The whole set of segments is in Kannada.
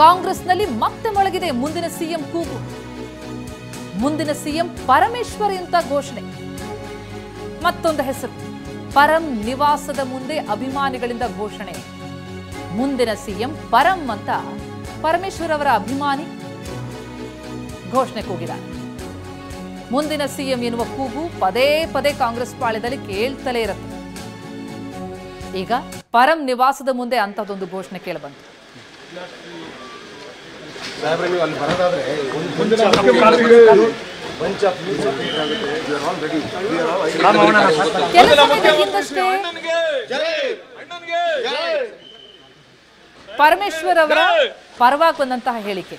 ಕಾಂಗ್ರೆಸ್ನಲ್ಲಿ ಮತ್ತೆ ಮೊಳಗಿದೆ ಮುಂದಿನ ಸಿಎಂ ಕೂಗು. ಮುಂದಿನ ಸಿಎಂ ಪರಮೇಶ್ವರ್ ಅಂತ ಘೋಷಣೆ. ಮತ್ತೊಂದು ಹೆಸರು, ಪರಂ ನಿವಾಸದ ಮುಂದೆ ಅಭಿಮಾನಿಗಳಿಂದ ಘೋಷಣೆ. ಮುಂದಿನ ಸಿಎಂ ಪರಂ ಅಂತ ಪರಮೇಶ್ವರ್ ಅವರ ಅಭಿಮಾನಿ ಘೋಷಣೆ ಕೂಗಿದ್ದಾರೆ. ಮುಂದಿನ ಸಿಎಂ ಎನ್ನುವ ಕೂಗು ಪದೇ ಪದೇ ಕಾಂಗ್ರೆಸ್ ಪಾಳ್ಯದಲ್ಲಿ ಕೇಳ್ತಲೇ ಇರುತ್ತೆ. ಈಗ ಪರಂ ನಿವಾಸದ ಮುಂದೆ ಅಂತದೊಂದು ಘೋಷಣೆ ಕೇಳಿಬಂತು. ಪರಮೇಶ್ವರ್ ಅವರ ಪರವಾಗಿ ಬಂದಂತಹ ಹೇಳಿಕೆ.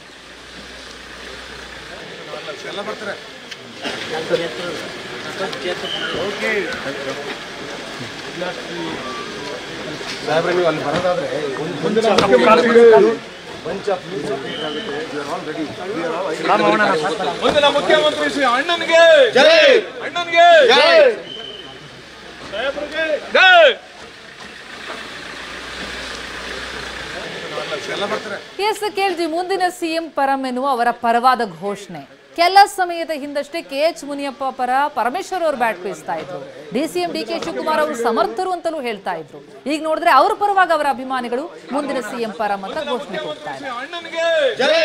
ಮುಂದಿನ ಮುಖ್ಯಮಂತ್ರಿ ಶ್ರೀ ಅಣ್ಣನಿಗೆ ಜೈ, ಅಣ್ಣನಿಗೆ ಜೈ, ಸಾಹೇಬ್ರಿಗೆ ಜೈ. ಎಸ್ ಕೇಳಿದ್ವಿ, ಮುಂದಿನ ಸಿಎಂ ಪರಂ ಎನ್ನುವ ಅವರ ಪರವಾದ ಘೋಷಣೆ. ಕೆಲ ಸಮಯದ ಹಿಂದಷ್ಟೇ KH ಮುನಿಯಪ್ಪ ಪರ ಪರಮೇಶ್ವರ್ ಅವರು ಬ್ಯಾಟ್ ಬೀಸ್ತಾ ಇದ್ರು. DCM DK ಶಿವಕುಮಾರ್ ಅವರು ಸಮರ್ಥರು ಅಂತಲೂ ಹೇಳ್ತಾ ಇದ್ರು. ಈಗ ನೋಡಿದ್ರೆ ಅವ್ರ ಪರವಾಗಿ ಅವರ ಅಭಿಮಾನಿಗಳು ಮುಂದಿನ ಸಿಎಂ ಪರಂ ಅಂತ ಘೋಷಣೆ ಕೊಡ್ತಾ ಇದ್ದಾರೆ.